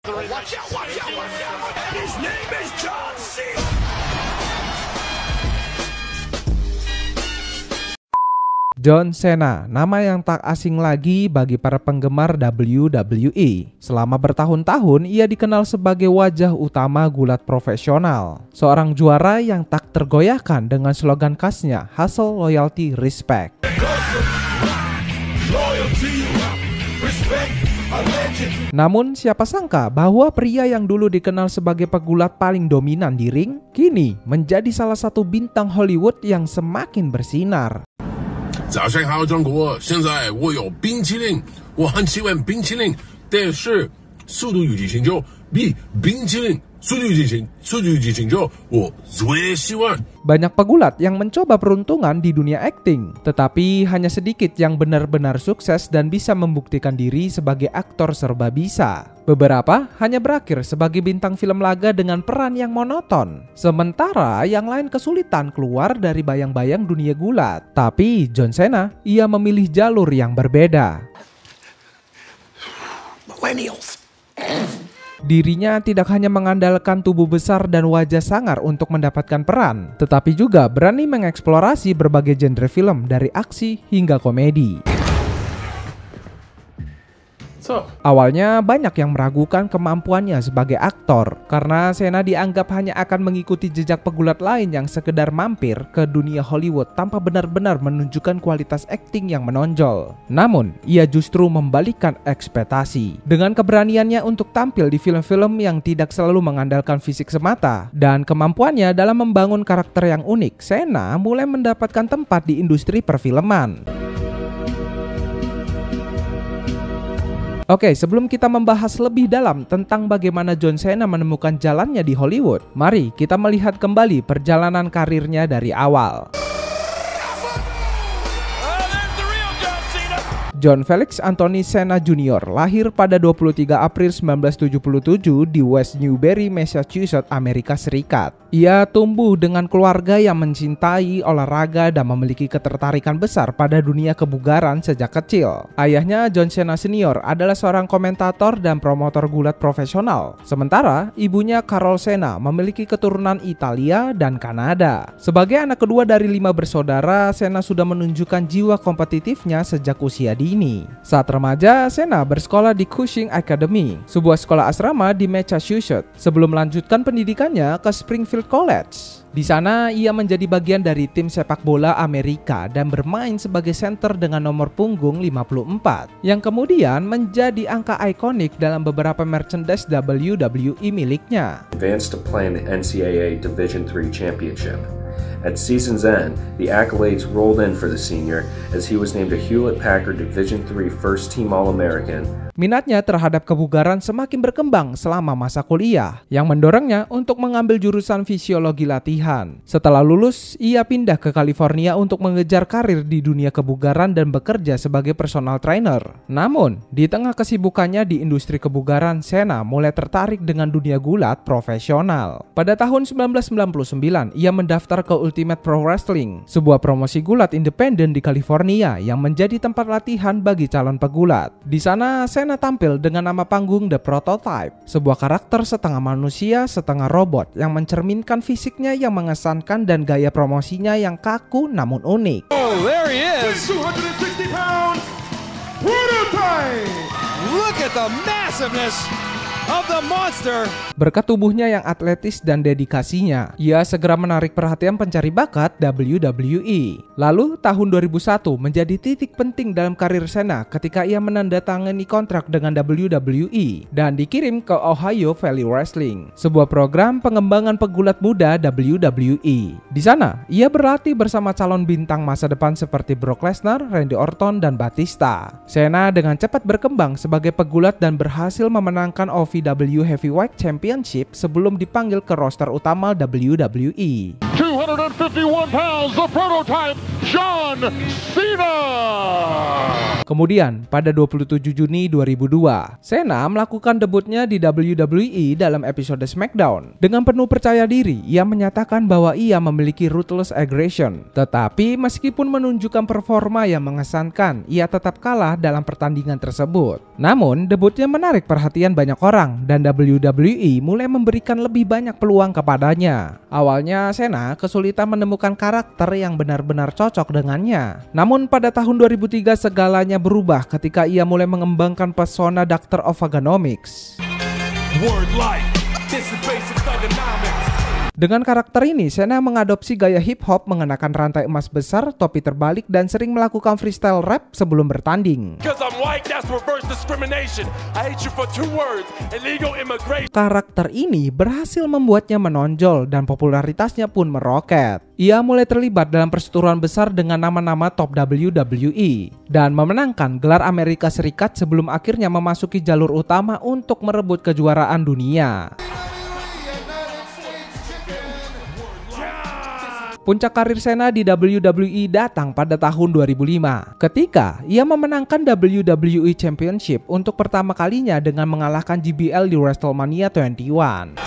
Watch out, watch out, watch out! His name is John Cena! John Cena, nama yang tak asing lagi bagi para penggemar WWE. Selama bertahun-tahun, ia dikenal sebagai wajah utama gulat profesional. Seorang juara yang tak tergoyahkan dengan slogan khasnya, Hustle, Loyalty, Respect. Namun siapa sangka bahwa pria yang dulu dikenal sebagai pegulat paling dominan di ring, kini menjadi salah satu bintang Hollywood yang semakin bersinar. 早上好，中国！现在我有冰淇淋，我很喜欢冰淇淋，但是速度与激情就比冰淇淋，速度与激情就我最喜欢。 Banyak pegulat yang mencoba peruntungan di dunia akting, tetapi hanya sedikit yang benar-benar sukses dan bisa membuktikan diri sebagai aktor serba bisa. Beberapa hanya berakhir sebagai bintang film laga dengan peran yang monoton. Sementara yang lain kesulitan keluar dari bayang-bayang dunia gulat. Tapi John Cena, ia memilih jalur yang berbeda. Millennials. Dirinya tidak hanya mengandalkan tubuh besar dan wajah sangar untuk mendapatkan peran, tetapi juga berani mengeksplorasi berbagai genre film dari aksi hingga komedi. Awalnya banyak yang meragukan kemampuannya sebagai aktor karena Cena dianggap hanya akan mengikuti jejak pegulat lain yang sekedar mampir ke dunia Hollywood tanpa benar-benar menunjukkan kualitas akting yang menonjol. Namun, ia justru membalikkan ekspektasi. Dengan keberaniannya untuk tampil di film-film yang tidak selalu mengandalkan fisik semata dan kemampuannya dalam membangun karakter yang unik, Cena mulai mendapatkan tempat di industri perfilman. Oke, sebelum kita membahas lebih dalam tentang bagaimana John Cena menemukan jalannya di Hollywood, mari kita melihat kembali perjalanan karirnya dari awal. John Felix Anthony Cena Jr. lahir pada 23 April 1977 di West Newbury, Massachusetts, Amerika Serikat. Ia tumbuh dengan keluarga yang mencintai olahraga dan memiliki ketertarikan besar pada dunia kebugaran sejak kecil. Ayahnya, John Cena Sr. adalah seorang komentator dan promotor gulat profesional. Sementara ibunya, Carol Cena, memiliki keturunan Italia dan Kanada. Sebagai anak kedua dari 5 bersaudara, Cena sudah menunjukkan jiwa kompetitifnya sejak usia dini. Saat remaja, Cena bersekolah di Cushing Academy, sebuah sekolah asrama di Massachusetts, sebelum melanjutkan pendidikannya ke Springfield College. Di sana, ia menjadi bagian dari tim sepak bola Amerika dan bermain sebagai center dengan nomor punggung 54, yang kemudian menjadi angka ikonik dalam beberapa merchandise WWE miliknya. Advanced to play in the NCAA Division III Championship. At season's end, the accolades rolled in for the senior as he was named a Hewlett-Packard Division III First Team All-American. Minatnya terhadap kebugaran semakin berkembang selama masa kuliah, yang mendorongnya untuk mengambil jurusan fisiologi latihan. Setelah lulus, ia pindah ke California untuk mengejar karir di dunia kebugaran dan bekerja sebagai personal trainer. Namun, di tengah kesibukannya di industri kebugaran, Cena mulai tertarik dengan dunia gulat profesional. Pada tahun 1999, ia mendaftar ke Ultimate Pro Wrestling, sebuah promosi gulat independen di California yang menjadi tempat latihan bagi calon pegulat. Di sana, Cena tampil dengan nama panggung The Prototype, sebuah karakter setengah manusia, setengah robot yang mencerminkan fisiknya yang mengesankan dan gaya promosinya yang kaku namun unik. Oh, there he is! 260 pounds, Prototype! Look at the massiveness of the monster! Berkat tubuhnya yang atletis dan dedikasinya, ia segera menarik perhatian pencari bakat WWE. Lalu tahun 2001 menjadi titik penting dalam karir Cena ketika ia menandatangani kontrak dengan WWE dan dikirim ke Ohio Valley Wrestling, sebuah program pengembangan pegulat muda WWE. Di sana, ia berlatih bersama calon bintang masa depan seperti Brock Lesnar, Randy Orton, dan Batista. Cena dengan cepat berkembang sebagai pegulat dan berhasil memenangkan OVW Heavyweight Championship sebelum dipanggil ke roster utama WWE. 200 251 pounds, the prototype, John Cena. Kemudian, pada 27 Juni 2002, Cena melakukan debutnya di WWE dalam episode SmackDown. Dengan penuh percaya diri, ia menyatakan bahwa ia memiliki ruthless aggression. Tetapi meskipun menunjukkan performa yang mengesankan, ia tetap kalah dalam pertandingan tersebut. Namun, debutnya menarik perhatian banyak orang dan WWE mulai memberikan lebih banyak peluang kepadanya. Awalnya, Cena kesulitan menemukan karakter yang benar-benar cocok dengannya. Namun pada tahun 2003 segalanya berubah ketika ia mulai mengembangkan pesona Doctor of Thuganomics. Dengan karakter ini, Cena mengadopsi gaya hip hop mengenakan rantai emas besar, topi terbalik, dan sering melakukan freestyle rap sebelum bertanding. Karakter ini berhasil membuatnya menonjol dan popularitasnya pun meroket. Ia mulai terlibat dalam perseteruan besar dengan nama-nama top WWE dan memenangkan gelar Amerika Serikat sebelum akhirnya memasuki jalur utama untuk merebut kejuaraan dunia. Puncak karir Cena di WWE datang pada tahun 2005 ketika ia memenangkan WWE Championship untuk pertama kalinya dengan mengalahkan JBL di WrestleMania 21.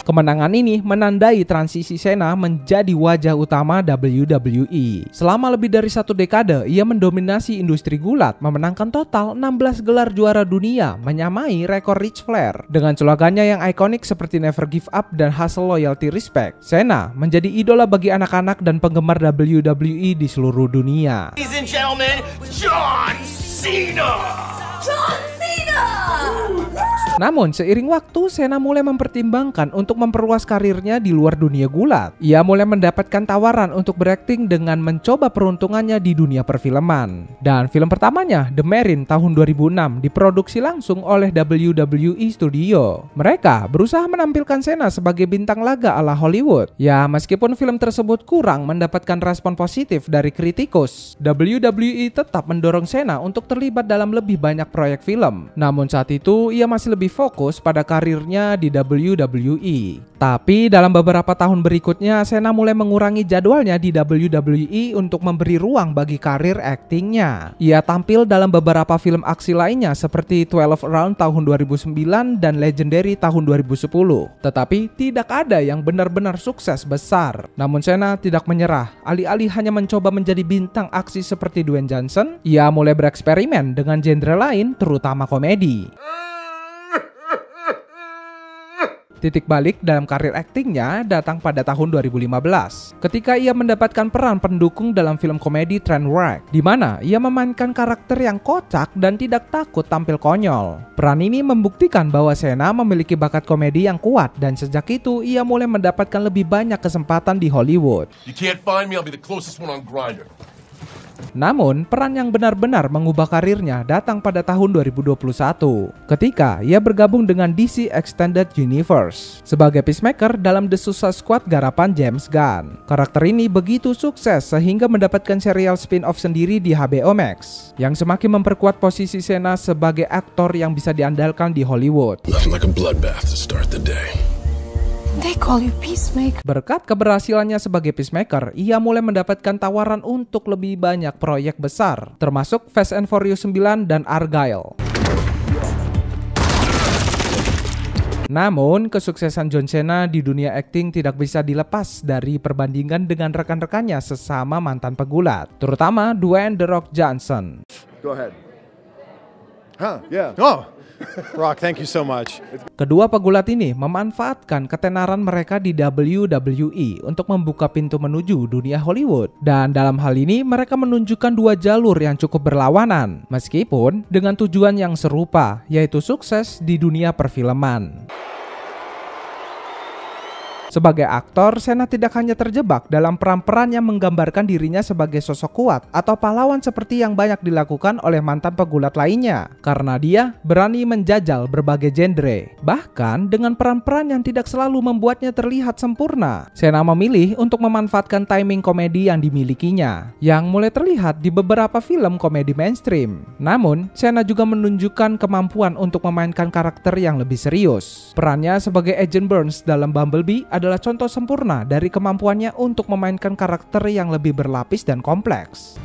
Kemenangan ini menandai transisi Cena menjadi wajah utama WWE. Selama lebih dari 1 dekade, ia mendominasi industri gulat, memenangkan total 16 gelar juara dunia, menyamai rekor Ric Flair. Dengan slogannya yang ikonik seperti Never Give Up dan Hustle, Loyalty, Respect, Cena menjadi idola bagi anak-anak dan penggemar WWE di seluruh dunia. Ladies and gentlemen, John Cena! John Cena! Namun seiring waktu, Cena mulai mempertimbangkan untuk memperluas karirnya di luar dunia gulat. Ia mulai mendapatkan tawaran untuk berakting dengan mencoba peruntungannya di dunia perfilman. Dan film pertamanya, The Marine tahun 2006, diproduksi langsung oleh WWE Studio. Mereka berusaha menampilkan Cena sebagai bintang laga ala Hollywood. Ya, meskipun film tersebut kurang mendapatkan respon positif dari kritikus, WWE tetap mendorong Cena untuk terlibat dalam lebih banyak proyek film. Namun saat itu, ia masih lebih fokus pada karirnya di WWE. Tapi dalam beberapa tahun berikutnya, Cena mulai mengurangi jadwalnya di WWE untuk memberi ruang bagi karir aktingnya. Ia tampil dalam beberapa film aksi lainnya seperti 12 Round tahun 2009 dan Legendary tahun 2010. Tetapi tidak ada yang benar-benar sukses besar. Namun Cena tidak menyerah. Alih-alih hanya mencoba menjadi bintang aksi seperti Dwayne Johnson, ia mulai bereksperimen dengan genre lain, terutama komedi. Titik balik dalam karir aktingnya datang pada tahun 2015 ketika ia mendapatkan peran pendukung dalam film komedi Trainwreck, di mana ia memainkan karakter yang kocak dan tidak takut tampil konyol. Peran ini membuktikan bahwa Cena memiliki bakat komedi yang kuat dan sejak itu ia mulai mendapatkan lebih banyak kesempatan di Hollywood. You can't find me, I'll be the closest one on Grindr. Namun, peran yang benar-benar mengubah karirnya datang pada tahun 2021 ketika ia bergabung dengan DC Extended Universe sebagai Peacemaker dalam The Suicide Squad garapan James Gunn. Karakter ini begitu sukses sehingga mendapatkan serial spin-off sendiri di HBO Max yang semakin memperkuat posisi Cena sebagai aktor yang bisa diandalkan di Hollywood. Nothing like a bloodbath to start the day. They call you Peacemaker. Berkat keberhasilannya sebagai Peacemaker, ia mulai mendapatkan tawaran untuk lebih banyak proyek besar, termasuk Fast and Furious 9 dan Argyle. Namun, kesuksesan John Cena di dunia akting tidak bisa dilepas dari perbandingan dengan rekan-rekannya sesama mantan pegulat, terutama Dwayne The Rock Johnson. Go ahead. Huh, yeah. Oh, Rock, thank you so much. Kedua pegulat ini memanfaatkan ketenaran mereka di WWE untuk membuka pintu menuju dunia Hollywood. Dan dalam hal ini mereka menunjukkan dua jalur yang cukup berlawanan, meskipun dengan tujuan yang serupa, yaitu sukses di dunia perfilman. Sebagai aktor, Cena tidak hanya terjebak dalam peran-peran yang menggambarkan dirinya sebagai sosok kuat atau pahlawan seperti yang banyak dilakukan oleh mantan pegulat lainnya, karena dia berani menjajal berbagai genre. Bahkan dengan peran-peran yang tidak selalu membuatnya terlihat sempurna, Cena memilih untuk memanfaatkan timing komedi yang dimilikinya, yang mulai terlihat di beberapa film komedi mainstream. Namun, Cena juga menunjukkan kemampuan untuk memainkan karakter yang lebih serius. Perannya sebagai Agent Burns dalam Bumblebee adalah contoh sempurna dari kemampuannya untuk memainkan karakter yang lebih berlapis dan kompleks.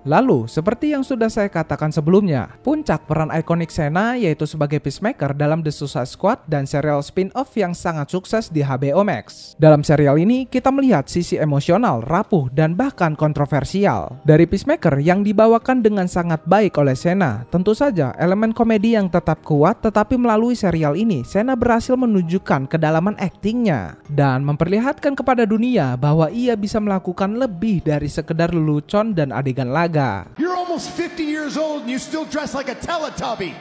Lalu, seperti yang sudah saya katakan sebelumnya, puncak peran ikonik Cena yaitu sebagai Peacemaker dalam The Suicide Squad dan serial spin-off yang sangat sukses di HBO Max. Dalam serial ini, kita melihat sisi emosional, rapuh, dan bahkan kontroversial dari Peacemaker yang dibawakan dengan sangat baik oleh Cena. Tentu saja, elemen komedi yang tetap kuat, tetapi melalui serial ini, Cena berhasil menunjukkan kedalaman aktingnya dan memperlihatkan kepada dunia bahwa ia bisa melakukan lebih dari sekedar lelucon dan adegan laga. You're almost 50 years old and you still dress like a Teletubby.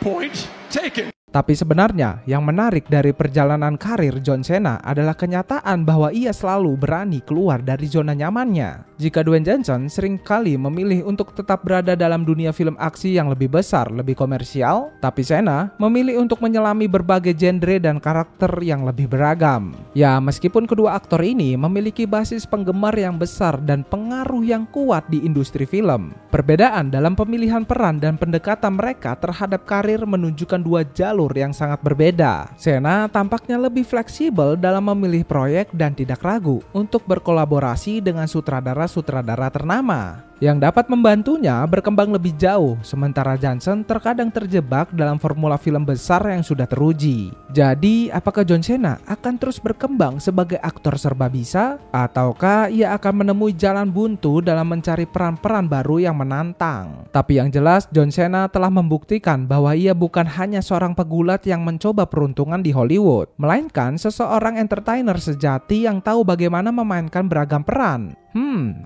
Point taken. Tapi sebenarnya yang menarik dari perjalanan karir John Cena adalah kenyataan bahwa ia selalu berani keluar dari zona nyamannya. Jika Dwayne Johnson sering kali memilih untuk tetap berada dalam dunia film aksi yang lebih besar, lebih komersial, tapi Cena memilih untuk menyelami berbagai genre dan karakter yang lebih beragam. Ya, meskipun kedua aktor ini memiliki basis penggemar yang besar dan pengaruh yang kuat di industri film, perbedaan dalam pemilihan peran dan pendekatan mereka terhadap karir menunjukkan dua jalur yang sangat berbeda. Cena tampaknya lebih fleksibel dalam memilih proyek dan tidak ragu untuk berkolaborasi dengan sutradara-sutradara ternama yang dapat membantunya berkembang lebih jauh, sementara Johnson terkadang terjebak dalam formula film besar yang sudah teruji. Jadi, apakah John Cena akan terus berkembang sebagai aktor serba bisa, ataukah ia akan menemui jalan buntu dalam mencari peran-peran baru yang menantang? Tapi yang jelas, John Cena telah membuktikan bahwa ia bukan hanya seorang pegulat yang mencoba peruntungan di Hollywood, melainkan seseorang entertainer sejati yang tahu bagaimana memainkan beragam peran.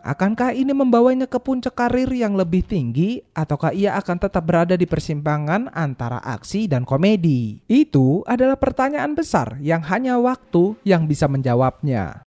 Akankah ini membawanya ke puncak karir yang lebih tinggi, ataukah ia akan tetap berada di persimpangan antara aksi dan komedi? Itu adalah pertanyaan besar yang hanya waktu yang bisa menjawabnya.